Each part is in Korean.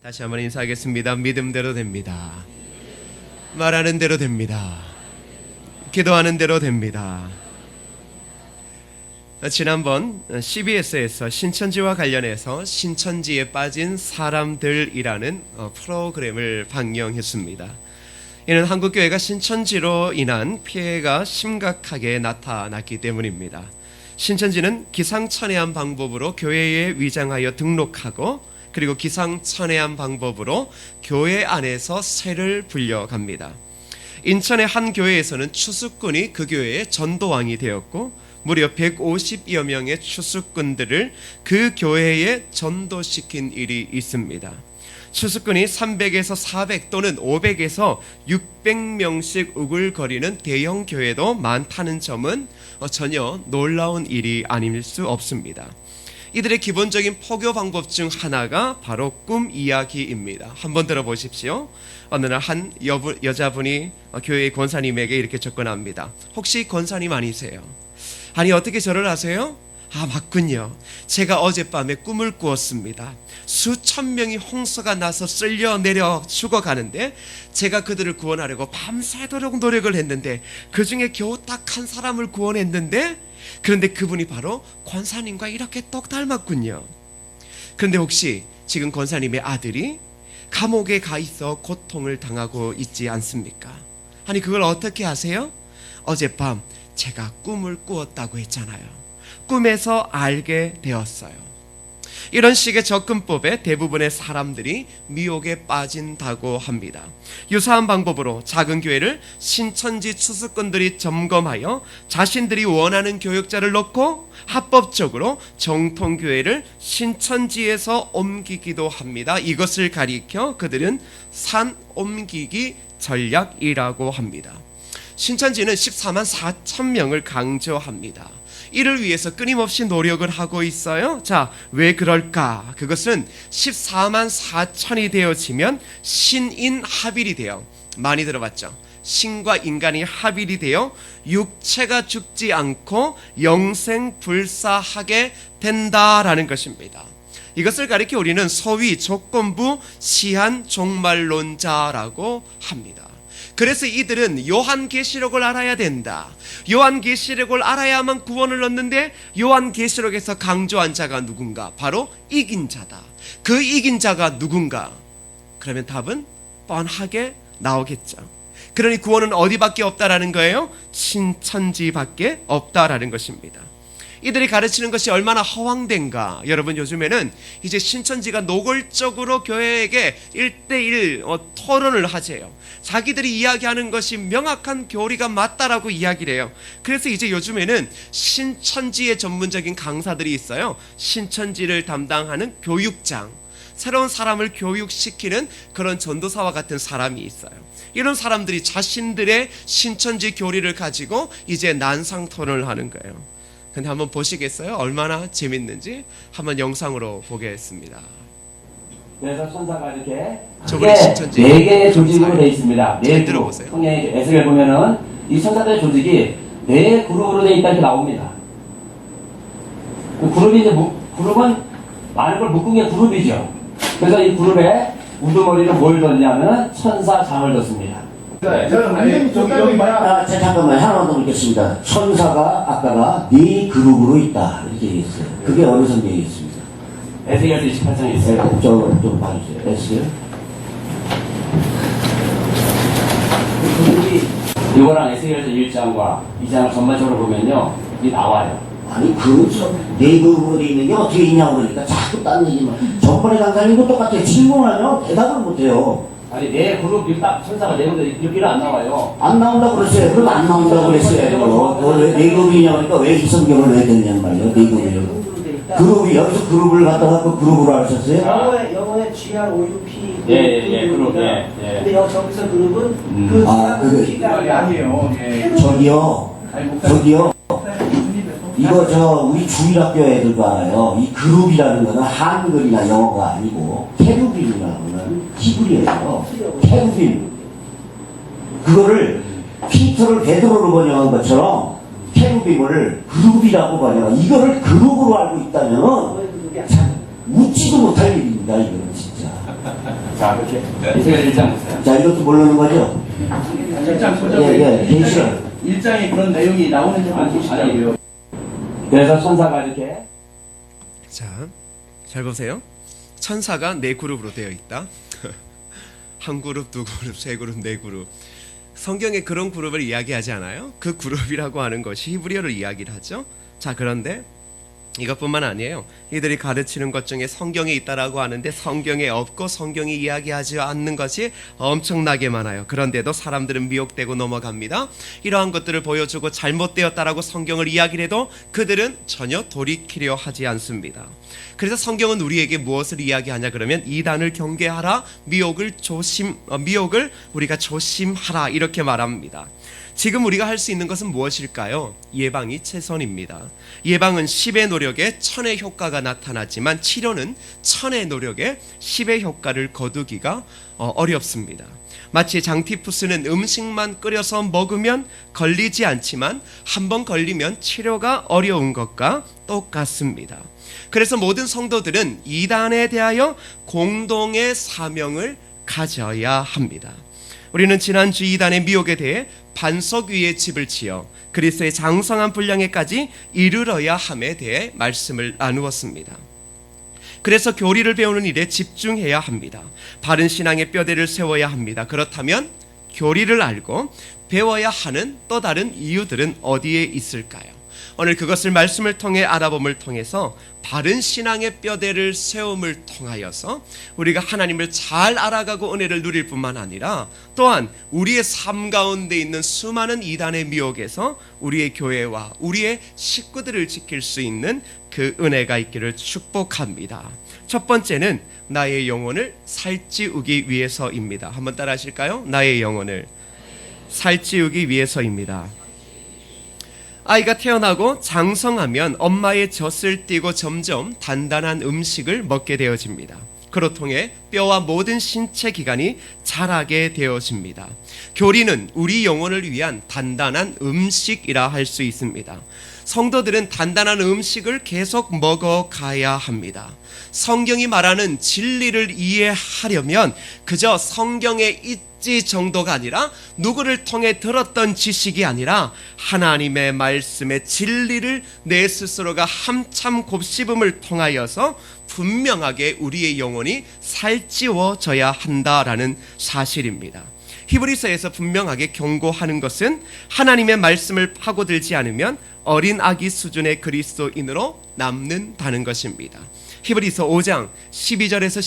다시 한번 인사하겠습니다. 믿음대로 됩니다. 말하는 대로 됩니다. 기도하는 대로 됩니다. 지난번 CBS에서 신천지와 관련해서 신천지에 빠진 사람들이라는 프로그램을 방영했습니다. 이는 한국교회가 신천지로 인한 피해가 심각하게 나타났기 때문입니다. 신천지는 기상천외한 방법으로 교회에 위장하여 등록하고 그리고 기상천외한 방법으로 교회 안에서 세를 불려갑니다. 인천의 한 교회에서는 추수꾼이 그 교회의 전도왕이 되었고 무려 150여 명의 추수꾼들을 그 교회에 전도시킨 일이 있습니다. 추수꾼이 300에서 400 또는 500에서 600명씩 우글거리는 대형 교회도 많다는 점은 전혀 놀라운 일이 아닐 수 없습니다. 이들의 기본적인 포교 방법 중 하나가 바로 꿈 이야기입니다. 한번 들어보십시오. 어느 날 한 여자분이 교회의 권사님에게 이렇게 접근합니다. 혹시 권사님 아니세요? 아니, 어떻게 절을 하세요? 아, 맞군요. 제가 어젯밤에 꿈을 꾸었습니다. 수천 명이 홍수가 나서 쓸려 내려 죽어가는데 제가 그들을 구원하려고 밤새도록 노력을 했는데 그 중에 겨우 딱 한 사람을 구원했는데 그런데 그분이 바로 권사님과 이렇게 똑 닮았군요. 그런데 혹시 지금 권사님의 아들이 감옥에 가 있어 고통을 당하고 있지 않습니까? 아니, 그걸 어떻게 아세요? 어젯밤 제가 꿈을 꾸었다고 했잖아요. 꿈에서 알게 되었어요. 이런 식의 접근법에 대부분의 사람들이 미혹에 빠진다고 합니다. 유사한 방법으로 작은 교회를 신천지 추수꾼들이 점검하여 자신들이 원하는 교육자를 넣고 합법적으로 정통교회를 신천지에서 옮기기도 합니다. 이것을 가리켜 그들은 산 옮기기 전략이라고 합니다. 신천지는 14만 4천 명을 강조합니다. 이를 위해서 끊임없이 노력을 하고 있어요. 자, 왜 그럴까? 그것은 14만 4천이 되어지면 신인합일이 돼요. 많이 들어봤죠? 신과 인간이 합일이 되어 육체가 죽지 않고 영생불사하게 된다라는 것입니다. 이것을 가리켜 우리는 소위 조건부 시한 종말론자라고 합니다. 그래서 이들은 요한계시록을 알아야 된다. 요한계시록을 알아야만 구원을 얻는데 요한계시록에서 강조한 자가 누군가? 바로 이긴 자다. 그 이긴 자가 누군가? 그러면 답은 뻔하게 나오겠죠. 그러니 구원은 어디밖에 없다라는 거예요? 신천지밖에 없다라는 것입니다. 이들이 가르치는 것이 얼마나 허황된가. 여러분, 요즘에는 이제 신천지가 노골적으로 교회에게 1대1 토론을 하재요. 자기들이 이야기하는 것이 명확한 교리가 맞다라고 이야기를 해요. 그래서 이제 요즘에는 신천지의 전문적인 강사들이 있어요. 신천지를 담당하는 교육장, 새로운 사람을 교육시키는 그런 전도사와 같은 사람이 있어요. 이런 사람들이 자신들의 신천지 교리를 가지고 이제 난상 토론을 하는 거예요. 근데 한번 보시겠어요? 얼마나 재밌는지 한번 영상으로 보겠습니다. 그래서 천사가 이렇게 저번에 신천지 네 개의 조직으로 되어 있습니다. 잘 들어보세요. 성경의 에스겔 보면은 이 천사들의 조직이 네 그룹으로 되어 있다 이렇게 나옵니다. 그 그룹이 이제 그룹은 많은 걸 묶은 게 그룹이죠. 그래서 이 그룹에 우두머리로 뭘 뒀냐면 천사장을 뒀습니다. 제가 잠깐만 하나만 더 묻겠습니다. 천사가 아까가 네 그룹으로 있다 이렇게 얘기했어요. 그게 어느 성경에 있습니다. 에스겔서 28장에 있어요. 좀 봐주세요. 에스겔. 이거랑 에스겔서 1장과 2장을 전반적으로 보면요, 이 나와요. 아니 네 그룹으로 돼 있는 게 어떻게 있냐고 그러니까 자꾸 딴 얘기만. 전번에 강사님도 똑같아요. 질문하면 대답을 못해요. 아니 네 그룹 딱 천사가 네 군데 여기는 안 나와요. 안 나온다고 그랬어요. 그럼 안 나온다고 그랬어요. 왜 네 그룹이냐 그러니까 왜 이 성경을 왜 됐냔 말이에요. 네 그룹이요. 그룹이 여기서 그룹을 갖다가 그 그룹으로 하셨어요? 영어에 GROUP 예, 그룹, 예. 근데 저기서 그룹은 그 그게 아니에요. 저기요. 이거 우리 주일학교 애들도 알아요. 이 그룹이라는 거는 한글이나 영어가 아니고 케루빔이라는 히브리어예요. 케루빔. 그거를 피터를 베드로로 번역한 것처럼 케루빔을 그룹이라고 번역. 이거를 그룹으로 알고 있다면 참 묻지도 못할 일입니다. 이거는 진짜. 자, 그렇게 이세겔 1장 보세요. 자, 이것도 모르는 거죠? 일장 예, 계시록. 일장에 그런 내용이 나오는지 한번 보시자고요. 그래서 천사가 이렇게 자, 잘 보세요. 천사가 네 그룹으로 되어 있다. 한 그룹, 두 그룹, 세 그룹, 네 그룹. 성경에 그런 그룹을 이야기하지 않아요? 그 그룹이라고 하는 것이 히브리어를 이야기를 하죠. 자, 그런데 이것뿐만 아니에요. 이들이 가르치는 것 중에 성경에 있다라고 하는데 성경에 없고 성경이 이야기하지 않는 것이 엄청나게 많아요. 그런데도 사람들은 미혹되고 넘어갑니다. 이러한 것들을 보여주고 잘못되었다라고 성경을 이야기를 해도 그들은 전혀 돌이키려 하지 않습니다. 그래서 성경은 우리에게 무엇을 이야기하냐 그러면 이단을 경계하라, 미혹을 우리가 조심하라 이렇게 말합니다. 지금 우리가 할 수 있는 것은 무엇일까요? 예방이 최선입니다. 예방은 10의 노력에 1000의 효과가 나타나지만 치료는 1000의 노력에 10의 효과를 거두기가 어렵습니다. 마치 장티푸스는 음식만 끓여서 먹으면 걸리지 않지만 한번 걸리면 치료가 어려운 것과 똑같습니다. 그래서 모든 성도들은 이단에 대하여 공동의 사명을 가져야 합니다. 우리는 지난주 이단의 미혹에 대해 반석 위에 집을 지어 그리스도의 장성한 분량에까지 이르러야 함에 대해 말씀을 나누었습니다. 그래서 교리를 배우는 일에 집중해야 합니다. 바른 신앙의 뼈대를 세워야 합니다. 그렇다면 교리를 알고 배워야 하는 또 다른 이유들은 어디에 있을까요? 오늘 그것을 말씀을 통해 알아봄을 통해서 바른 신앙의 뼈대를 세움을 통하여서 우리가 하나님을 잘 알아가고 은혜를 누릴 뿐만 아니라 또한 우리의 삶 가운데 있는 수많은 이단의 미혹에서 우리의 교회와 우리의 식구들을 지킬 수 있는 그 은혜가 있기를 축복합니다. 첫 번째는 나의 영혼을 살찌우기 위해서입니다. 한번 따라 하실까요? 나의 영혼을 살찌우기 위해서입니다. 아이가 태어나고 장성하면 엄마의 젖을 띠고 점점 단단한 음식을 먹게 되어집니다. 그로 통해 뼈와 모든 신체 기관이 자라게 되어집니다. 교리는 우리 영혼을 위한 단단한 음식이라 할 수 있습니다. 성도들은 단단한 음식을 계속 먹어가야 합니다. 성경이 말하는 진리를 이해하려면 그저 성경에 있지 정도가 아니라 누구를 통해 들었던 지식이 아니라 하나님의 말씀의 진리를 내 스스로가 한참 곱씹음을 통하여서 분명하게 우리의 영혼이 살찌워져야 한다라는 사실입니다. 히브리서에서 분명하게 경고하는 것은 하나님의 말씀을 파고들지 않으면 어린 아기 수준의 그리스도인으로 남는다는 것입니다. 히브리서 5장 12절에서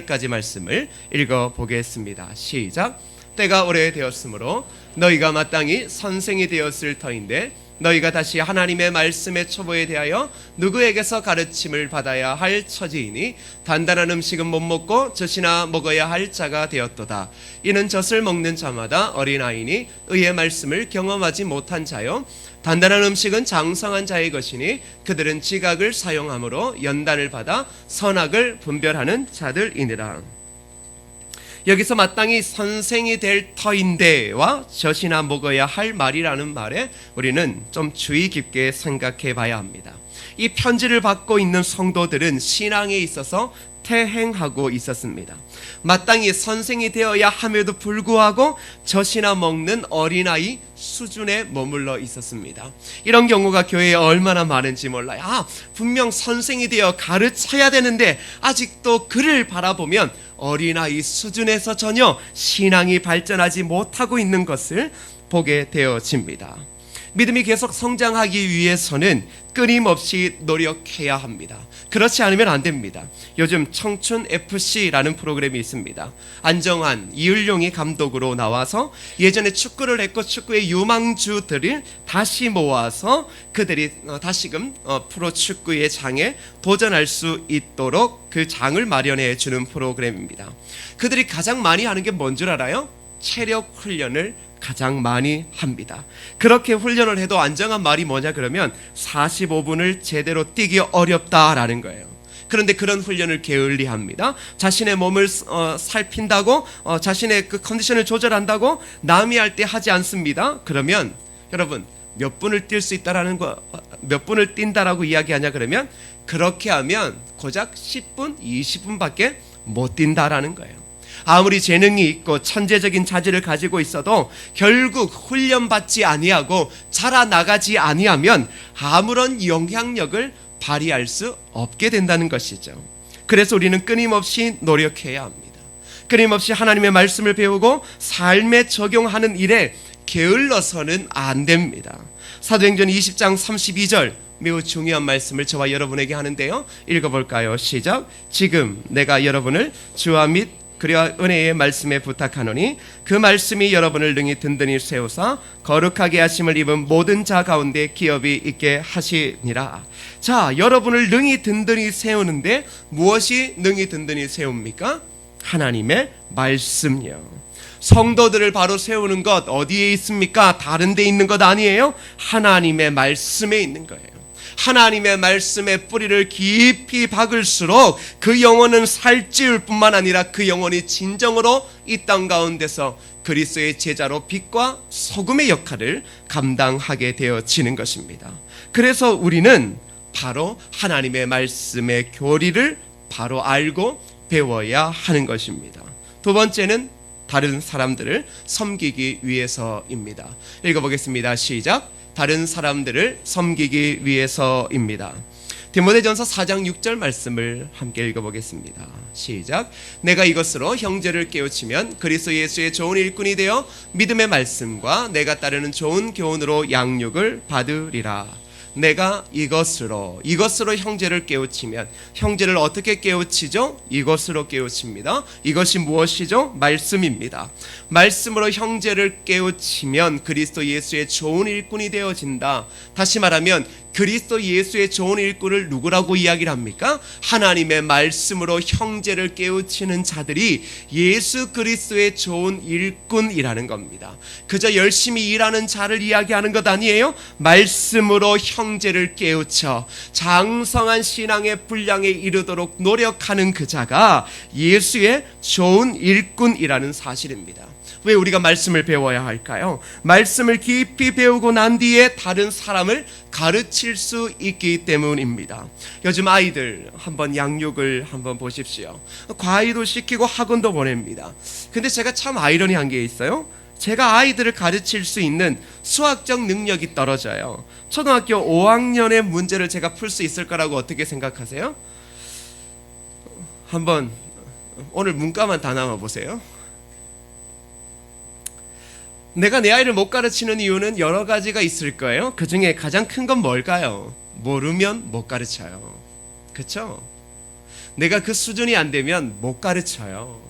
14절까지 말씀을 읽어보겠습니다. 시작. 때가 오래되었으므로 너희가 마땅히 선생이 되었을 터인데 너희가 다시 하나님의 말씀의 초보에 대하여 누구에게서 가르침을 받아야 할 처지이니 단단한 음식은 못 먹고 젖이나 먹어야 할 자가 되었도다. 이는 젖을 먹는 자마다 어린아이니 의의 말씀을 경험하지 못한 자요 단단한 음식은 장성한 자의 것이니 그들은 지각을 사용함으로 연단을 받아 선악을 분별하는 자들이니라. 여기서 마땅히 선생이 될 터인데와 젖이나 먹어야 할 말이라는 말에 우리는 좀 주의 깊게 생각해 봐야 합니다. 이 편지를 받고 있는 성도들은 신앙에 있어서 태행하고 있었습니다. 마땅히 선생이 되어야 함에도 불구하고 젖이나 먹는 어린아이 수준에 머물러 있었습니다. 이런 경우가 교회에 얼마나 많은지 몰라요. 분명 선생이 되어 가르쳐야 되는데 아직도 그를 바라보면 어린아이 수준에서 전혀 신앙이 발전하지 못하고 있는 것을 보게 되어집니다. 믿음이 계속 성장하기 위해서는 끊임없이 노력해야 합니다. 그렇지 않으면 안 됩니다. 요즘 청춘 FC라는 프로그램이 있습니다. 안정환, 이을용이 감독으로 나와서 예전에 축구를 했고 축구의 유망주들을 다시 모아서 그들이 다시금 프로축구의 장에 도전할 수 있도록 그 장을 마련해 주는 프로그램입니다. 그들이 가장 많이 하는 게 뭔 줄 알아요? 체력 훈련을 가장 많이 합니다. 그렇게 훈련을 해도 안정한 말이 뭐냐 그러면 45분을 제대로 뛰기 어렵다라는 거예요. 그런데 그런 훈련을 게을리합니다. 자신의 몸을 살핀다고 자신의 그 컨디션을 조절한다고 남이 할 때 하지 않습니다. 그러면 여러분 몇 분을 뛸 수 있다라는 거, 몇 분을 뛴다라고 이야기하냐 그러면 그렇게 하면 고작 10분, 20분밖에 못 뛴다라는 거예요. 아무리 재능이 있고 천재적인 자질을 가지고 있어도 결국 훈련받지 아니하고 자라나가지 아니하면 아무런 영향력을 발휘할 수 없게 된다는 것이죠. 그래서 우리는 끊임없이 노력해야 합니다. 끊임없이 하나님의 말씀을 배우고 삶에 적용하는 일에 게을러서는 안 됩니다. 사도행전 20장 32절 매우 중요한 말씀을 저와 여러분에게 하는데요. 읽어볼까요? 시작. 지금 내가 여러분을 주와 및 그리와 은혜의 말씀에 부탁하노니 그 말씀이 여러분을 능히 든든히 세우사 거룩하게 하심을 입은 모든 자 가운데 기업이 있게 하시니라. 자, 여러분을 능히 든든히 세우는데 무엇이 능히 든든히 세웁니까? 하나님의 말씀이요. 성도들을 바로 세우는 것 어디에 있습니까? 다른 데 있는 것 아니에요. 하나님의 말씀에 있는 거예요. 하나님의 말씀의 뿌리를 깊이 박을수록 그 영혼은 살찌울 뿐만 아니라 그 영혼이 진정으로 이 땅 가운데서 그리스도의 제자로 빛과 소금의 역할을 감당하게 되어지는 것입니다. 그래서 우리는 바로 하나님의 말씀의 교리를 바로 알고 배워야 하는 것입니다. 두 번째는 다른 사람들을 섬기기 위해서입니다. 읽어보겠습니다. 시작. 다른 사람들을 섬기기 위해서입니다. 디모데전서 4장 6절 말씀을 함께 읽어보겠습니다. 시작. 내가 이것으로 형제를 깨우치면 그리스도 예수의 좋은 일꾼이 되어 믿음의 말씀과 내가 따르는 좋은 교훈으로 양육을 받으리라. 내가 이것으로 형제를 깨우치면, 형제를 어떻게 깨우치죠? 이것으로 깨우칩니다. 이것이 무엇이죠? 말씀입니다. 말씀으로 형제를 깨우치면 그리스도 예수의 좋은 일꾼이 되어진다. 다시 말하면 그리스도 예수의 좋은 일꾼을 누구라고 이야기를 합니까? 하나님의 말씀으로 형제를 깨우치는 자들이 예수 그리스도의 좋은 일꾼이라는 겁니다. 그저 열심히 일하는 자를 이야기하는 것 아니에요. 말씀으로 형제를 깨우쳐 장성한 신앙의 분량에 이르도록 노력하는 그 자가 예수의 좋은 일꾼이라는 사실입니다. 왜 우리가 말씀을 배워야 할까요? 말씀을 깊이 배우고 난 뒤에 다른 사람을 가르칠 수 있기 때문입니다. 요즘 아이들 한번 양육을 한번 보십시오. 과외도 시키고 학원도 보냅니다. 근데 제가 참 아이러니한 게 있어요. 제가 아이들을 가르칠 수 있는 수학적 능력이 떨어져요. 초등학교 5학년의 문제를 제가 풀 수 있을 거라고 어떻게 생각하세요? 한번 오늘 문과만 다 남아 보세요. 내가 내 아이를 못 가르치는 이유는 여러 가지가 있을 거예요. 그 중에 가장 큰 건 뭘까요? 모르면 못 가르쳐요. 그렇죠? 내가 그 수준이 안 되면 못 가르쳐요.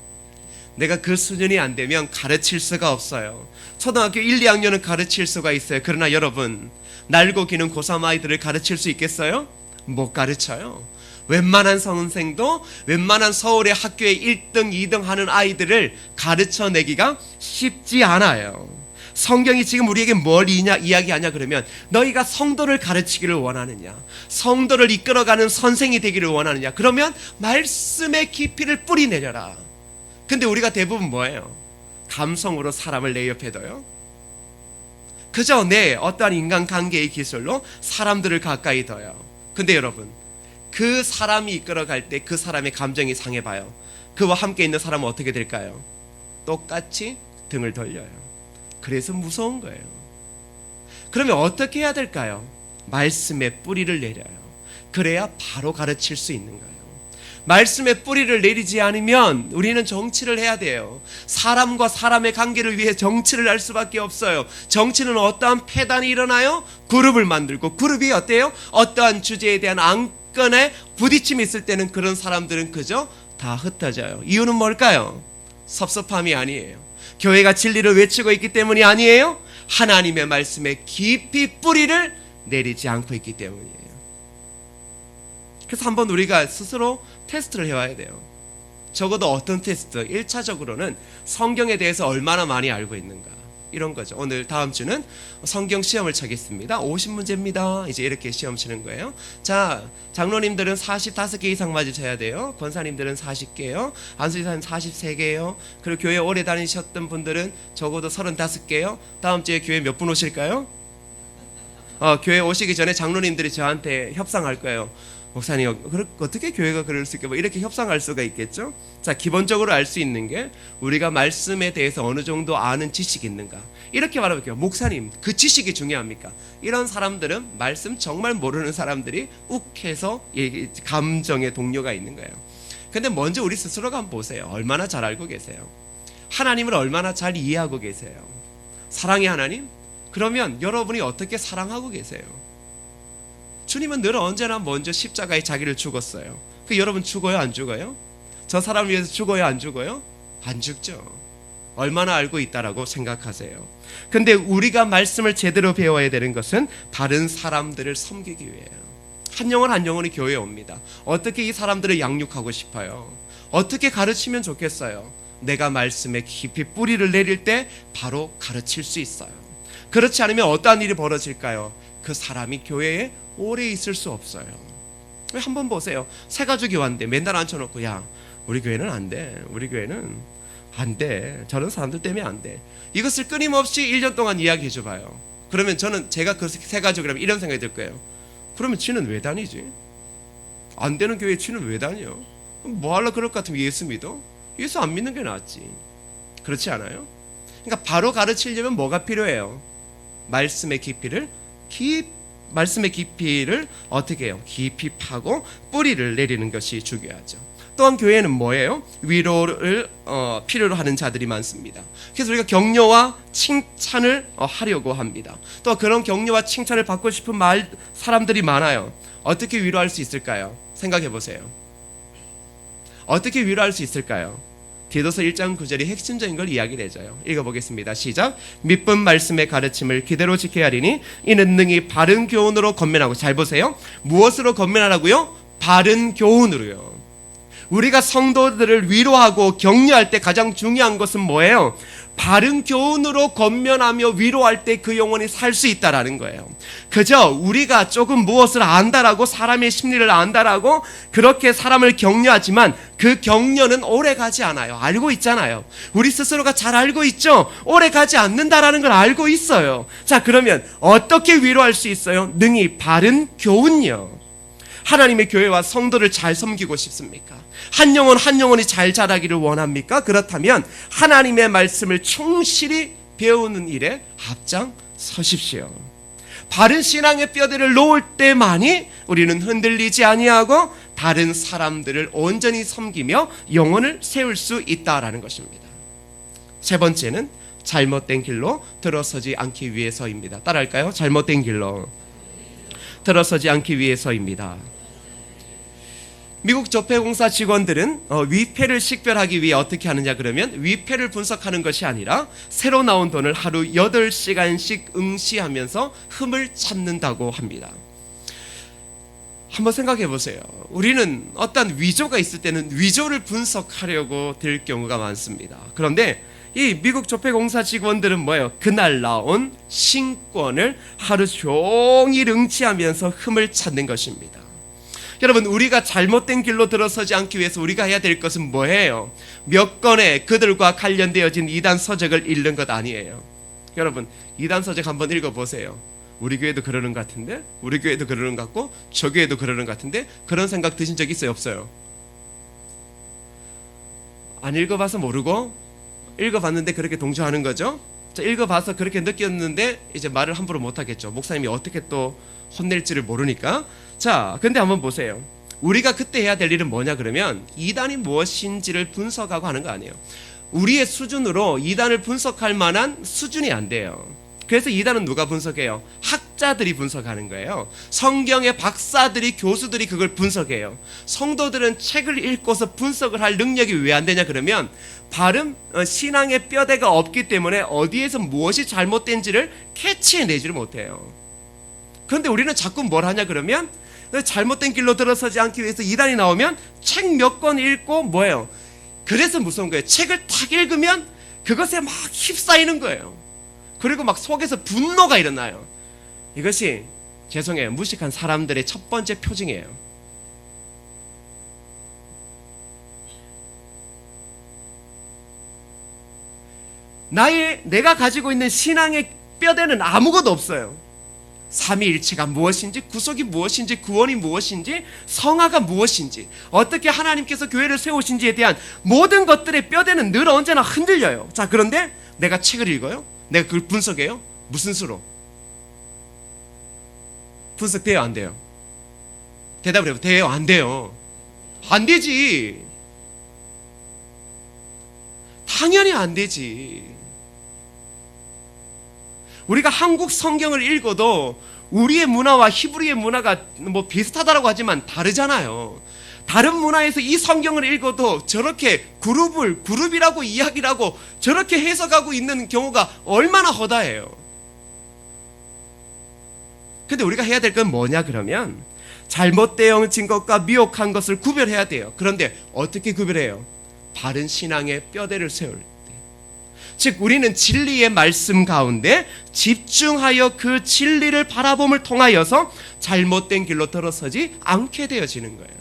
내가 그 수준이 안 되면 가르칠 수가 없어요. 초등학교 1, 2학년은 가르칠 수가 있어요. 그러나 여러분, 날고 기는 고3 아이들을 가르칠 수 있겠어요? 못 가르쳐요. 웬만한 선생도 웬만한 서울의 학교에 1등, 2등 하는 아이들을 가르쳐내기가 쉽지 않아요. 성경이 지금 우리에게 뭘 이야기하냐 그러면 너희가 성도를 가르치기를 원하느냐, 성도를 이끌어가는 선생이 되기를 원하느냐, 그러면 말씀의 깊이를 뿌리내려라. 근데 우리가 대부분 뭐예요? 감성으로 사람을 내 옆에 둬요. 그저 내 어떠한 인간관계의 기술로 사람들을 가까이 둬요. 근데 여러분, 그 사람이 이끌어갈 때 그 사람의 감정이 상해봐요. 그와 함께 있는 사람은 어떻게 될까요? 똑같이 등을 돌려요. 그래서 무서운 거예요. 그러면 어떻게 해야 될까요? 말씀의 뿌리를 내려요. 그래야 바로 가르칠 수 있는 거예요. 말씀의 뿌리를 내리지 않으면 우리는 정치를 해야 돼요. 사람과 사람의 관계를 위해 정치를 할 수밖에 없어요. 정치는 어떠한 폐단이 일어나요? 그룹을 만들고, 그룹이 어때요? 어떠한 주제에 대한 안건에 부딪힘이 있을 때는 그런 사람들은 그저 다 흩어져요. 이유는 뭘까요? 섭섭함이 아니에요. 교회가 진리를 외치고 있기 때문이 아니에요. 하나님의 말씀에 깊이 뿌리를 내리지 않고 있기 때문이에요. 그래서 한번 우리가 스스로 테스트를 해와야 돼요. 적어도 어떤 테스트? 1차적으로는 성경에 대해서 얼마나 많이 알고 있는가, 이런 거죠. 오늘 다음 주는 성경 시험을 치겠습니다. 50문제입니다. 이제 이렇게 시험 치는 거예요. 자, 장로님들은 45개 이상 맞으셔야 돼요. 권사님들은 40개요. 안수지사님 43개요. 그리고 교회 오래 다니셨던 분들은 적어도 35개요. 다음 주에 교회 몇 분 오실까요? 교회 오시기 전에 장로님들이 저한테 협상할 거예요. 목사님 어떻게 교회가 그럴 수 있게 뭐 이렇게 협상할 수가 있겠죠? 자, 기본적으로 알 수 있는 게 우리가 말씀에 대해서 어느 정도 아는 지식이 있는가. 이렇게 말해볼게요. 목사님, 그 지식이 중요합니까? 이런 사람들은 말씀 정말 모르는 사람들이 욱해서 감정의 동료가 있는 거예요. 근데 먼저 우리 스스로가 한번 보세요. 얼마나 잘 알고 계세요? 하나님을 얼마나 잘 이해하고 계세요? 사랑의 하나님? 그러면 여러분이 어떻게 사랑하고 계세요? 주님은 늘 언제나 먼저 십자가에 자기를 죽었어요. 그 여러분 죽어요, 안 죽어요? 저 사람을 위해서 죽어요, 안 죽어요? 안 죽죠. 얼마나 알고 있다라고 생각하세요. 근데 우리가 말씀을 제대로 배워야 되는 것은 다른 사람들을 섬기기 위해요. 한 영혼 한 영혼이 교회에 옵니다. 어떻게 이 사람들을 양육하고 싶어요? 어떻게 가르치면 좋겠어요? 내가 말씀에 깊이 뿌리를 내릴 때 바로 가르칠 수 있어요. 그렇지 않으면 어떠한 일이 벌어질까요? 그 사람이 교회에 오래 있을 수 없어요. 한번 보세요. 새 가족이 왔는데 맨날 앉혀놓고 야, 우리 교회는 안 돼. 우리 교회는 안 돼. 저런 사람들 때문에 안 돼. 이것을 끊임없이 1년 동안 이야기해 줘봐요. 그러면 제가 그 새 가족이라면 이런 생각이 들 거예요. 그러면 지는 왜 다니지? 안 되는 교회에 지는 왜 다녀? 뭐 하려고 그럴 것 같으면 예수 믿어? 예수 안 믿는 게 낫지. 그렇지 않아요? 그러니까 바로 가르치려면 뭐가 필요해요? 말씀의 깊이를 어떻게 해요? 깊이 파고 뿌리를 내리는 것이 중요하죠. 또한 교회는 뭐예요? 위로를 필요로 하는 자들이 많습니다. 그래서 우리가 격려와 칭찬을 하려고 합니다. 또 그런 격려와 칭찬을 받고 싶은 사람들이 많아요. 어떻게 위로할 수 있을까요? 생각해 보세요. 어떻게 위로할 수 있을까요? 디도서 1장 9절이 핵심적인 걸 이야기를 해줘요. 읽어보겠습니다. 시작. 믿음 말씀의 가르침을 기대로 지켜야 하리니 이는 능히 바른 교훈으로 건면하고. 잘 보세요. 무엇으로 건면하라고요? 바른 교훈으로요. 우리가 성도들을 위로하고 격려할 때 가장 중요한 것은 뭐예요? 바른 교훈으로 건면하며 위로할 때 그 영혼이 살 수 있다라는 거예요. 그저 우리가 조금 무엇을 안다라고, 사람의 심리를 안다라고 그렇게 사람을 격려하지만 그 격려는 오래 가지 않아요. 알고 있잖아요. 우리 스스로가 잘 알고 있죠. 오래 가지 않는다라는 걸 알고 있어요. 자, 그러면 어떻게 위로할 수 있어요? 능히 바른 교훈요. 하나님의 교회와 성도를 잘 섬기고 싶습니까? 한 영혼 한 영혼이 잘 자라기를 원합니까? 그렇다면 하나님의 말씀을 충실히 배우는 일에 앞장서십시오. 바른 신앙의 뼈대를 놓을 때만이 우리는 흔들리지 아니하고 다른 사람들을 온전히 섬기며 영혼을 세울 수 있다라는 것입니다. 세 번째는 잘못된 길로 들어서지 않기 위해서입니다. 따라할까요? 잘못된 길로 들어서지 않기 위해서입니다. 미국 적폐공사 직원들은 위패를 식별하기 위해 어떻게 하느냐 그러면 위패를 분석하는 것이 아니라 새로 나온 돈을 하루 8시간씩 응시하면서 흠을 찾는다고 합니다. 한번 생각해 보세요. 우리는 어떤 위조가 있을 때는 위조를 분석하려고 들 경우가 많습니다. 그런데 이 미국 적폐공사 직원들은 뭐예요? 그날 나온 신권을 하루 종일 응시하면서 흠을 찾는 것입니다. 여러분, 우리가 잘못된 길로 들어서지 않기 위해서 우리가 해야 될 것은 뭐예요? 몇 건의 그들과 관련되어진 이단 서적을 읽는 것 아니에요. 여러분, 이단 서적 한번 읽어보세요. 우리 교회도 그러는 것 같은데, 우리 교회도 그러는 것 같고, 저 교회도 그러는 것 같은데, 그런 생각 드신 적 있어요, 없어요? 안 읽어봐서 모르고 읽어봤는데 그렇게 동조하는 거죠. 자, 읽어봐서 그렇게 느꼈는데 이제 말을 함부로 못하겠죠. 목사님이 어떻게 또 혼낼지를 모르니까. 자, 근데 한번 보세요. 우리가 그때 해야 될 일은 뭐냐 그러면 이단이 무엇인지를 분석하고 하는 거 아니에요. 우리의 수준으로 이단을 분석할 만한 수준이 안 돼요. 그래서 이단은 누가 분석해요? 학자들이 분석하는 거예요. 성경의 박사들이, 교수들이 그걸 분석해요. 성도들은 책을 읽고서 분석을 할 능력이 왜 안 되냐 그러면 바른 신앙의 뼈대가 없기 때문에 어디에서 무엇이 잘못된지를 캐치해내지를 못해요. 그런데 우리는 자꾸 뭘 하냐 그러면 잘못된 길로 들어서지 않기 위해서 이단이 나오면 책 몇 권 읽고 뭐예요? 그래서 무서운 거예요. 책을 딱 읽으면 그것에 막 휩싸이는 거예요. 그리고 막 속에서 분노가 일어나요. 이것이 죄송해요, 무식한 사람들의 첫 번째 표징이에요. 내가 가지고 있는 신앙의 뼈대는 아무것도 없어요. 삼위일체가 무엇인지, 구속이 무엇인지, 구원이 무엇인지, 성화가 무엇인지, 어떻게 하나님께서 교회를 세우신지에 대한 모든 것들의 뼈대는 늘 언제나 흔들려요. 자, 그런데 내가 책을 읽어요? 내가 그걸 분석해요? 무슨 수로? 분석돼요? 안 돼요? 대답을 해요. 돼요? 안 돼요? 안 되지. 당연히 안 되지. 우리가 한국 성경을 읽어도 우리의 문화와 히브리의 문화가 뭐 비슷하다라고 하지만 다르잖아요. 다른 문화에서 이 성경을 읽어도 저렇게 그룹이라고 이야기를 하고 저렇게 해석하고 있는 경우가 얼마나 허다해요. 근데 우리가 해야 될 건 뭐냐 그러면 잘못되어진 것과 미혹한 것을 구별해야 돼요. 그런데 어떻게 구별해요? 바른 신앙의 뼈대를 세울 때. 즉 우리는 진리의 말씀 가운데 집중하여 그 진리를 바라봄을 통하여서 잘못된 길로 들어서지 않게 되어지는 거예요.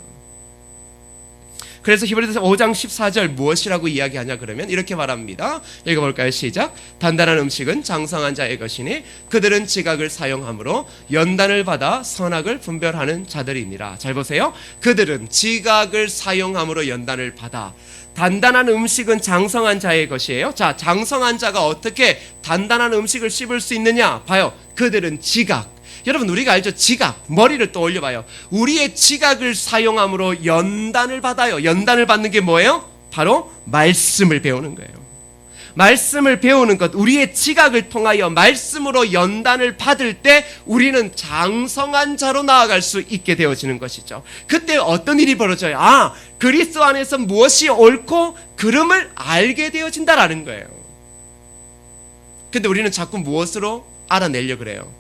그래서 히브리서 5장 14절 무엇이라고 이야기하냐 그러면 이렇게 말합니다. 읽어볼까요? 시작. 단단한 음식은 장성한 자의 것이니 그들은 지각을 사용함으로 연단을 받아 선악을 분별하는 자들이니라. 잘 보세요. 그들은 지각을 사용함으로 연단을 받아. 단단한 음식은 장성한 자의 것이에요. 자, 장성한 자가 어떻게 단단한 음식을 씹을 수 있느냐? 봐요. 그들은 지각. 여러분 우리가 알죠? 지각, 머리를 떠올려 봐요. 우리의 지각을 사용함으로 연단을 받아요. 연단을 받는 게 뭐예요? 바로 말씀을 배우는 거예요. 말씀을 배우는 것, 우리의 지각을 통하여 말씀으로 연단을 받을 때 우리는 장성한 자로 나아갈 수 있게 되어지는 것이죠. 그때 어떤 일이 벌어져요? 아, 그리스도 안에서 무엇이 옳고 그름을 알게 되어진다라는 거예요. 근데 우리는 자꾸 무엇으로 알아내려 그래요?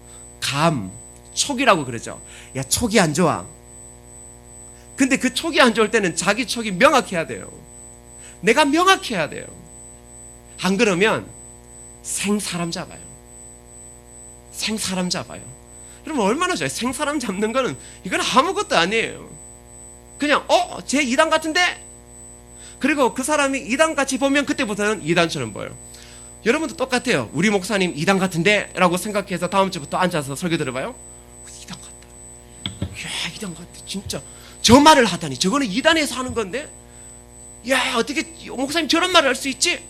촉이라고 그러죠. 야, 촉이 안 좋아. 근데 그 촉이 안 좋을 때는 자기 촉이 명확해야 돼요. 내가 명확해야 돼요. 안 그러면 생사람 잡아요. 생사람 잡아요. 여러분 얼마나 좋아요. 생사람 잡는 거는 이건 아무것도 아니에요. 그냥 쟤 이단 같은데? 그리고 그 사람이 이단같이 보면 그때부터는 이단처럼 보여요. 여러분도 똑같아요. 우리 목사님 이단 같은데? 라고 생각해서 다음 주부터 앉아서 설교 들어봐요. 이단 같다. 야, 이단 같다. 진짜 저 말을 하다니. 저거는 이단에서 하는 건데? 야, 어떻게 목사님 저런 말을 할 수 있지?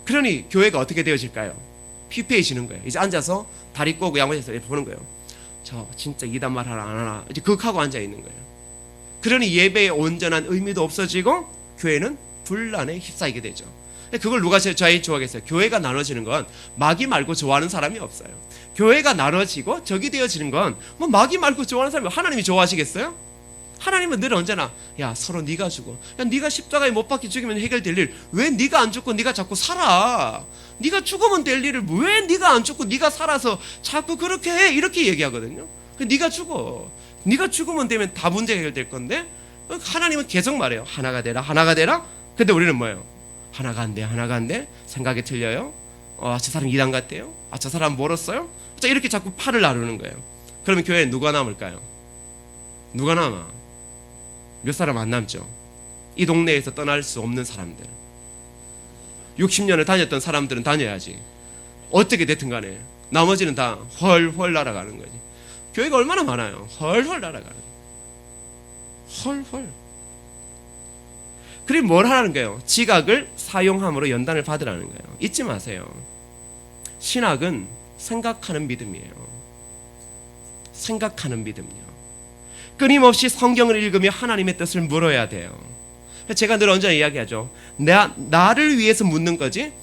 그러니 교회가 어떻게 되어질까요? 피폐해지는 거예요. 이제 앉아서 다리 꼬고 양말에서 보는 거예요. 저 진짜 이단 말 하나 안 하나. 이제 극하고 앉아 있는 거예요. 그러니 예배의 온전한 의미도 없어지고 교회는 분란에 휩싸이게 되죠. 그걸 누가 제일 좋아하겠어요? 교회가 나눠지는 건 마귀 말고 좋아하는 사람이 없어요. 교회가 나눠지고 적이 되어지는 건 뭐 마귀 말고 좋아하는 사람이 하나님이 좋아하시겠어요? 하나님은 늘 언제나 야, 서로 네가 죽어. 야, 네가 십자가에 못 박혀 죽이면 해결될 일 왜 네가 안 죽고 네가 자꾸 살아? 네가 죽으면 될 일을 왜 네가 안 죽고 네가 살아서 자꾸 그렇게 해? 이렇게 얘기하거든요. 네가 죽어. 네가 죽으면 되면 다 문제 해결될 건데 하나님은 계속 말해요. 하나가 되라, 하나가 되라. 근데 우리는 뭐예요? 하나가 안 돼, 하나가 안 돼. 생각이 틀려요. 저 사람 이단 같대요. 저 사람 멀었어요. 자, 이렇게 자꾸 팔을 나누는 거예요. 그러면 교회에 누가 남을까요? 누가 남아? 몇 사람 안 남죠. 이 동네에서 떠날 수 없는 사람들. 60년을 다녔던 사람들은 다녀야지. 어떻게 됐든 간에 나머지는 다 헐헐 날아가는 거지. 교회가 얼마나 많아요. 헐헐 날아가는 거예요. 헐헐. 그리고 뭘 하라는 거예요? 지각을 사용함으로 연단을 받으라는 거예요. 잊지 마세요. 신학은 생각하는 믿음이에요. 생각하는 믿음이요. 끊임없이 성경을 읽으며 하나님의 뜻을 물어야 돼요. 제가 늘 언제나 이야기하죠. 나를 위해서 묻는 거지.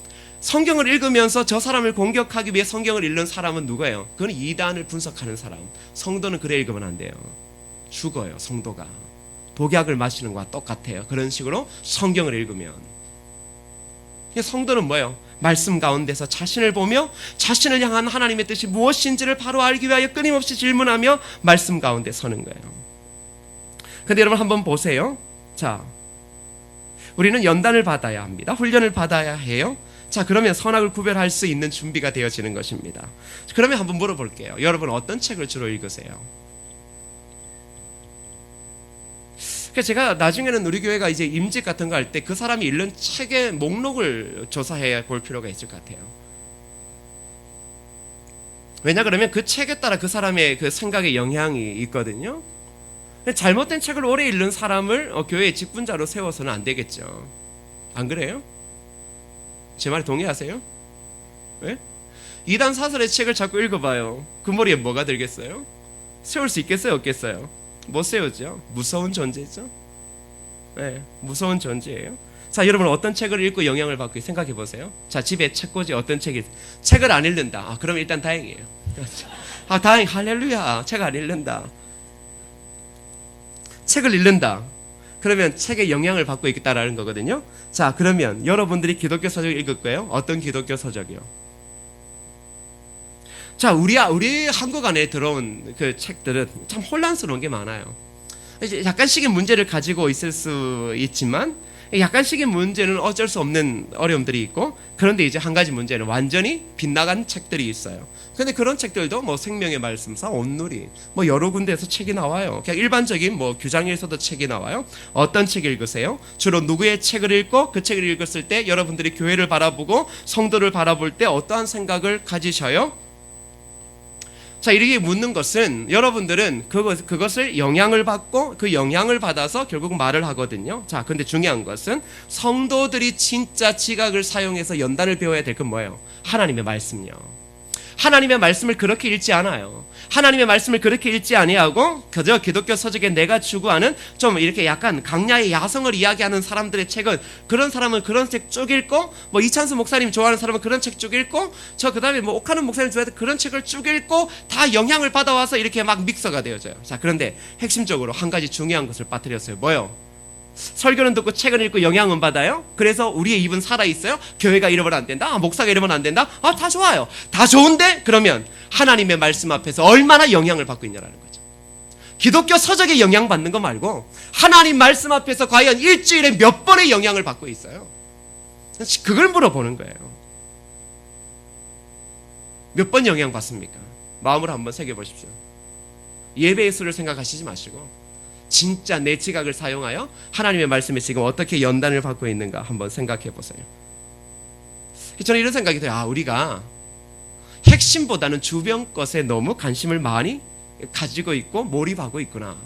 성경을 읽으면서 저 사람을 공격하기 위해 성경을 읽는 사람은 누구예요? 그건 이단을 분석하는 사람. 성도는 그래 읽으면 안 돼요. 죽어요, 성도가. 독약을 마시는 것과 똑같아요. 그런 식으로 성경을 읽으면. 성도는 뭐예요? 말씀 가운데서 자신을 보며 자신을 향한 하나님의 뜻이 무엇인지를 바로 알기 위하여 끊임없이 질문하며 말씀 가운데 서는 거예요. 근데 여러분 한번 보세요. 자, 우리는 연단을 받아야 합니다. 훈련을 받아야 해요. 자, 그러면 선악을 구별할 수 있는 준비가 되어지는 것입니다. 그러면 한번 물어볼게요. 여러분 어떤 책을 주로 읽으세요? 제가 나중에는 우리 교회가 이제 임직 같은 거 할 때 그 사람이 읽는 책의 목록을 조사해 볼 필요가 있을 것 같아요. 왜냐 그러면 그 책에 따라 그 사람의 그 생각에 영향이 있거든요. 잘못된 책을 오래 읽는 사람을 교회의 직분자로 세워서는 안 되겠죠. 안 그래요? 제 말에 동의하세요? 왜? 이단 사설의 책을 자꾸 읽어봐요. 그 머리에 뭐가 들겠어요? 세울 수 있겠어요? 없겠어요? 못 세우죠. 무서운 존재죠. 네, 무서운 존재예요. 자, 여러분 어떤 책을 읽고 영향을 받고 생각해 보세요. 자, 집에 책꽂이 어떤 책이 책을 안 읽는다. 아, 그럼 일단 다행이에요. 아, 다행, 할렐루야. 책 안 읽는다. 책을 읽는다. 그러면 책에 영향을 받고 있다라는 거거든요. 자, 그러면 여러분들이 기독교 서적을 읽을 거예요. 어떤 기독교 서적이요? 자, 우리 한국 안에 들어온 그 책들은 참 혼란스러운 게 많아요. 이제 약간씩의 문제를 가지고 있을 수 있지만 약간씩의 문제는 어쩔 수 없는 어려움들이 있고, 그런데 이제 한 가지 문제는 완전히 빗나간 책들이 있어요. 근데 그런 책들도 뭐 생명의 말씀사, 온누리, 뭐 여러 군데에서 책이 나와요. 그냥 일반적인 뭐 규장에서도 책이 나와요. 어떤 책 읽으세요? 주로 누구의 책을 읽고 그 책을 읽었을 때 여러분들이 교회를 바라보고 성도를 바라볼 때 어떠한 생각을 가지셔요? 자, 이렇게 묻는 것은 여러분들은 그것을 영향을 받고 그 영향을 받아서 결국 말을 하거든요. 자, 근데 중요한 것은 성도들이 진짜 지각을 사용해서 연단을 배워야 될 건 뭐예요? 하나님의 말씀이요. 하나님의 말씀을 그렇게 읽지 않아요. 하나님의 말씀을 그렇게 읽지 아니하고 그저 기독교 서적에 내가 추구하는 좀 이렇게 약간 강야의 야성을 이야기하는 사람들의 책은, 그런 사람은 그런 책 쭉 읽고, 뭐 이찬수 목사님 좋아하는 사람은 그런 책 쭉 읽고, 저 그다음에 뭐 옥하는 목사님 좋아하는 그런 책을 쭉 읽고, 다 영향을 받아와서 이렇게 막 믹서가 되어져요. 자, 그런데 핵심적으로 한 가지 중요한 것을 빠뜨렸어요. 뭐요? 설교는 듣고 책은 읽고 영향은 받아요. 그래서 우리의 입은 살아있어요. 교회가 이러면 안 된다. 목사가 이러면 안 된다. 다 좋아요. 다 좋은데 그러면 하나님의 말씀 앞에서 얼마나 영향을 받고 있냐라는 거죠. 기독교 서적에 영향받는 거 말고 하나님 말씀 앞에서 과연 일주일에 몇 번의 영향을 받고 있어요. 그걸 물어보는 거예요. 몇 번 영향 받습니까? 마음으로 한번 새겨보십시오. 예배의 수를 생각하시지 마시고 진짜 내 지각을 사용하여 하나님의 말씀에 지금 어떻게 연단을 받고 있는가 한번 생각해 보세요. 저는 이런 생각이 들어요. 우리가 핵심보다는 주변 것에 너무 관심을 많이 가지고 있고 몰입하고 있구나.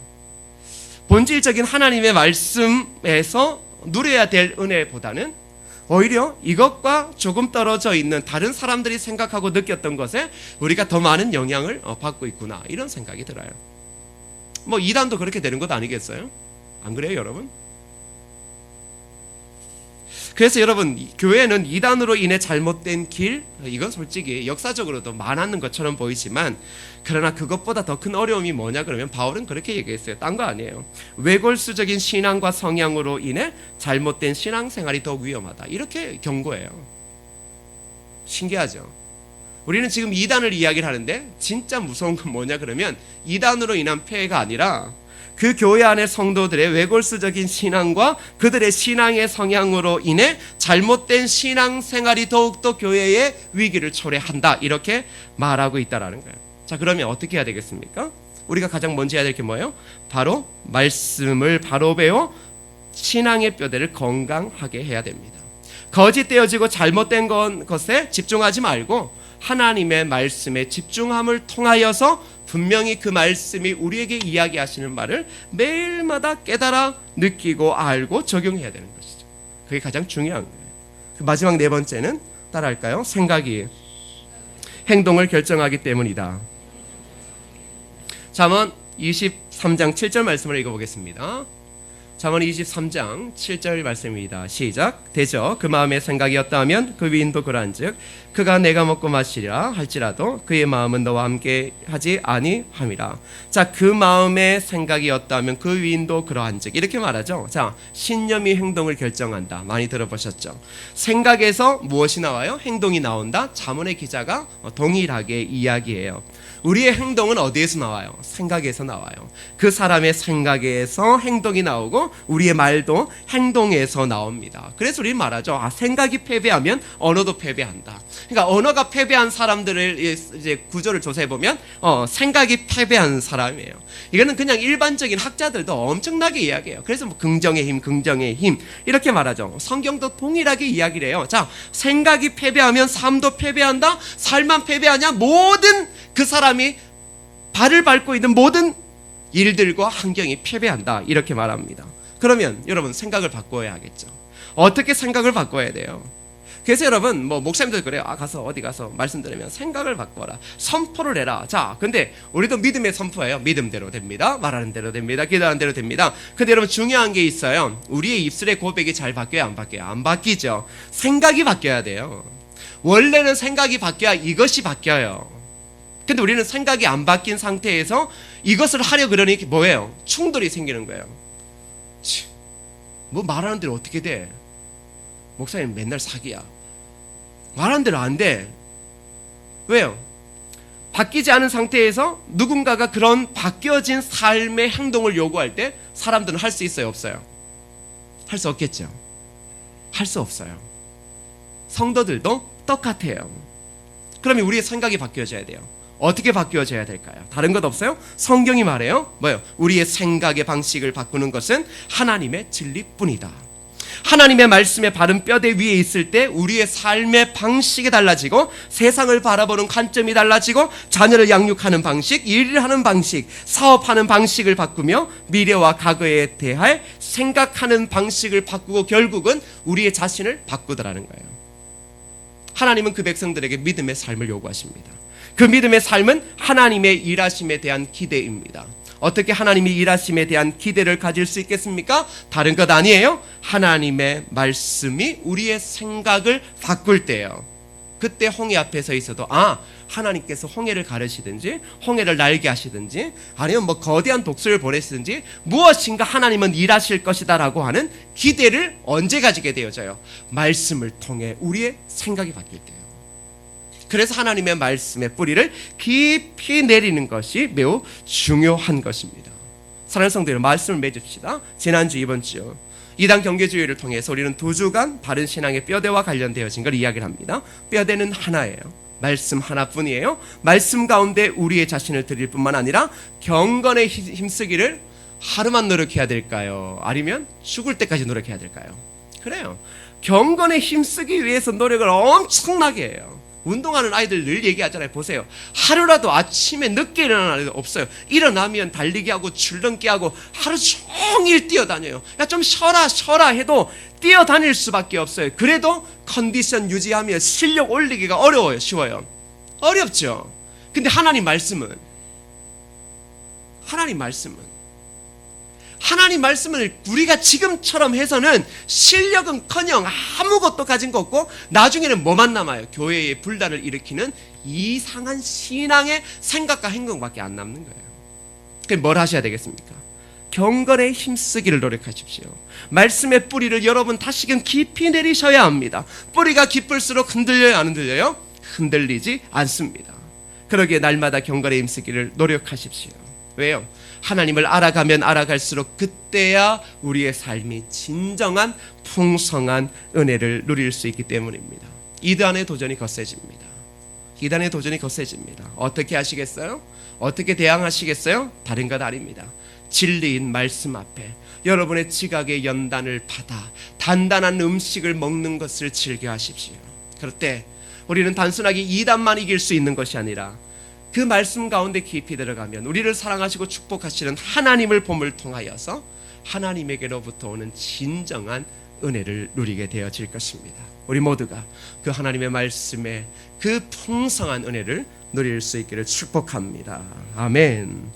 본질적인 하나님의 말씀에서 누려야 될 은혜보다는 오히려 이것과 조금 떨어져 있는 다른 사람들이 생각하고 느꼈던 것에 우리가 더 많은 영향을 받고 있구나, 이런 생각이 들어요. 뭐 이단도 그렇게 되는 것 아니겠어요? 안 그래요, 여러분? 그래서 여러분, 교회는 이단으로 인해 잘못된 길, 이건 솔직히 역사적으로도 많았는 것처럼 보이지만, 그러나 그것보다 더 큰 어려움이 뭐냐 그러면 바울은 그렇게 얘기했어요. 딴 거 아니에요. 외골수적인 신앙과 성향으로 인해 잘못된 신앙생활이 더욱 위험하다, 이렇게 경고해요. 신기하죠? 우리는 지금 이단을 이야기를 하는데 진짜 무서운 건 뭐냐 그러면 이단으로 인한 폐해가 아니라 그 교회 안의 성도들의 외골수적인 신앙과 그들의 신앙의 성향으로 인해 잘못된 신앙생활이 더욱더 교회의 위기를 초래한다, 이렇게 말하고 있다라는 거예요. 자, 그러면 어떻게 해야 되겠습니까? 우리가 가장 먼저 해야 될 게 뭐예요? 바로 말씀을 바로 배워 신앙의 뼈대를 건강하게 해야 됩니다. 거짓되어지고 잘못된 것에 집중하지 말고 하나님의 말씀에 집중함을 통하여서 분명히 그 말씀이 우리에게 이야기하시는 말을 매일마다 깨달아 느끼고 알고 적용해야 되는 것이죠. 그게 가장 중요한 거예요. 마지막 네 번째는 따라할까요? 생각이 행동을 결정하기 때문이다. 잠언 23장 7절 말씀을 읽어보겠습니다. 잠언 23장 7절 말씀입니다. 시작. 대저 그 마음의 생각이었다면 그 위인도 그러한즉 그가 내가 먹고 마시리라 할지라도 그의 마음은 너와 함께 하지 아니함이라. 자, 그 마음의 생각이었다면 그 위인도 그러한즉, 이렇게 말하죠. 자, 신념이 행동을 결정한다. 많이 들어보셨죠? 생각에서 무엇이 나와요? 행동이 나온다. 잠언의 기자가 동일하게 이야기해요. 우리의 행동은 어디에서 나와요? 생각에서 나와요. 그 사람의 생각에서 행동이 나오고 나오죠. 우리의 말도 행동에서 나옵니다. 그래서 우리 말하죠. 생각이 패배하면 언어도 패배한다. 그러니까 언어가 패배한 사람들을 이제 구조를 조사해 보면 생각이 패배한 사람이에요. 이거는 그냥 일반적인 학자들도 엄청나게 이야기해요. 그래서 뭐 긍정의 힘 이렇게 말하죠. 성경도 동일하게 이야기를 해요. 자, 생각이 패배하면 삶도 패배한다. 삶만 패배하냐? 모든 그 사람이 발을 밟고 있는 모든 일들과 환경이 패배한다. 이렇게 말합니다. 그러면 여러분 생각을 바꿔야 하겠죠. 어떻게 생각을 바꿔야 돼요? 그래서 여러분 뭐 목사님들 그래요. 가서 어디 가서 말씀 들으면 생각을 바꿔라. 선포를 해라. 자, 근데 우리도 믿음의 선포예요. 믿음대로 됩니다. 말하는 대로 됩니다. 기도하는 대로 됩니다. 근데 여러분 중요한 게 있어요. 우리의 입술의 고백이 잘 바뀌어요? 안 바뀌어요? 안 바뀌죠. 생각이 바뀌어야 돼요. 원래는 생각이 바뀌어야 이것이 바뀌어요. 근데 우리는 생각이 안 바뀐 상태에서 이것을 하려 그러니 뭐예요? 충돌이 생기는 거예요. 뭐 말하는 대로 어떻게 돼? 목사님 맨날 사기야. 말하는 대로 안 돼. 왜요? 바뀌지 않은 상태에서 누군가가 그런 바뀌어진 삶의 행동을 요구할 때 사람들은 할 수 있어요? 없어요? 할 수 없겠죠. 할 수 없어요. 성도들도 똑같아요. 그러면 우리의 생각이 바뀌어져야 돼요. 어떻게 바뀌어져야 될까요? 다른 것 없어요? 성경이 말해요. 뭐요? 우리의 생각의 방식을 바꾸는 것은 하나님의 진리뿐이다. 하나님의 말씀의 바른 뼈대 위에 있을 때 우리의 삶의 방식이 달라지고 세상을 바라보는 관점이 달라지고 자녀를 양육하는 방식, 일을 하는 방식, 사업하는 방식을 바꾸며 미래와 과거에 대할 생각하는 방식을 바꾸고 결국은 우리의 자신을 바꾸더라는 거예요. 하나님은 그 백성들에게 믿음의 삶을 요구하십니다. 그 믿음의 삶은 하나님의 일하심에 대한 기대입니다. 어떻게 하나님이 일하심에 대한 기대를 가질 수 있겠습니까? 다른 것 아니에요. 하나님의 말씀이 우리의 생각을 바꿀 때예요. 그때 홍해 앞에 서 있어도 하나님께서 홍해를 가르시든지 홍해를 날게 하시든지 아니면 뭐 거대한 독수리를 보내시든지 무엇인가 하나님은 일하실 것이다 라고 하는 기대를 언제 가지게 되어져요? 말씀을 통해 우리의 생각이 바뀔 때예요. 그래서 하나님의 말씀의 뿌리를 깊이 내리는 것이 매우 중요한 것입니다. 사랑하는 성도들, 말씀을 맺읍시다. 지난주 이번주 이단 경계주의를 통해서 우리는 2주간 바른 신앙의 뼈대와 관련되어진 걸 이야기를 합니다. 뼈대는 하나예요. 말씀 하나뿐이에요. 말씀 가운데 우리의 자신을 드릴 뿐만 아니라 경건에 힘쓰기를 하루만 노력해야 될까요? 아니면 죽을 때까지 노력해야 될까요? 그래요. 경건에 힘쓰기 위해서 노력을 엄청나게 해요. 운동하는 아이들 늘 얘기하잖아요. 보세요. 하루라도 아침에 늦게 일어나는 아이들 없어요. 일어나면 달리기 하고 줄넘기 하고 하루 종일 뛰어다녀요. 야, 좀 쉬어라 해도 뛰어다닐 수밖에 없어요. 그래도 컨디션 유지하며 실력 올리기가 어려워요? 쉬워요? 어렵죠. 근데 하나님 말씀은 우리가 지금처럼 해서는 실력은커녕 아무것도 가진 거 없고 나중에는 뭐만 남아요? 교회의 분란을 일으키는 이상한 신앙의 생각과 행동밖에 안 남는 거예요. 그럼 뭘 하셔야 되겠습니까? 경건에 힘쓰기를 노력하십시오. 말씀의 뿌리를 여러분 다시금 깊이 내리셔야 합니다. 뿌리가 깊을수록 흔들려요? 안 흔들려요? 흔들리지 않습니다. 그러기에 날마다 경건에 힘쓰기를 노력하십시오. 왜요? 하나님을 알아가면 알아갈수록 그때야 우리의 삶이 진정한 풍성한 은혜를 누릴 수 있기 때문입니다. 이단의 도전이 거세집니다. 어떻게 하시겠어요? 어떻게 대항하시겠어요? 다른 것 아닙니다. 진리인 말씀 앞에 여러분의 지각의 연단을 받아 단단한 음식을 먹는 것을 즐겨하십시오. 그럴 때 우리는 단순하게 이단만 이길 수 있는 것이 아니라 그 말씀 가운데 깊이 들어가면 우리를 사랑하시고 축복하시는 하나님을 봄을 통하여서 하나님에게로부터 오는 진정한 은혜를 누리게 되어질 것입니다. 우리 모두가 그 하나님의 말씀에 그 풍성한 은혜를 누릴 수 있기를 축복합니다. 아멘.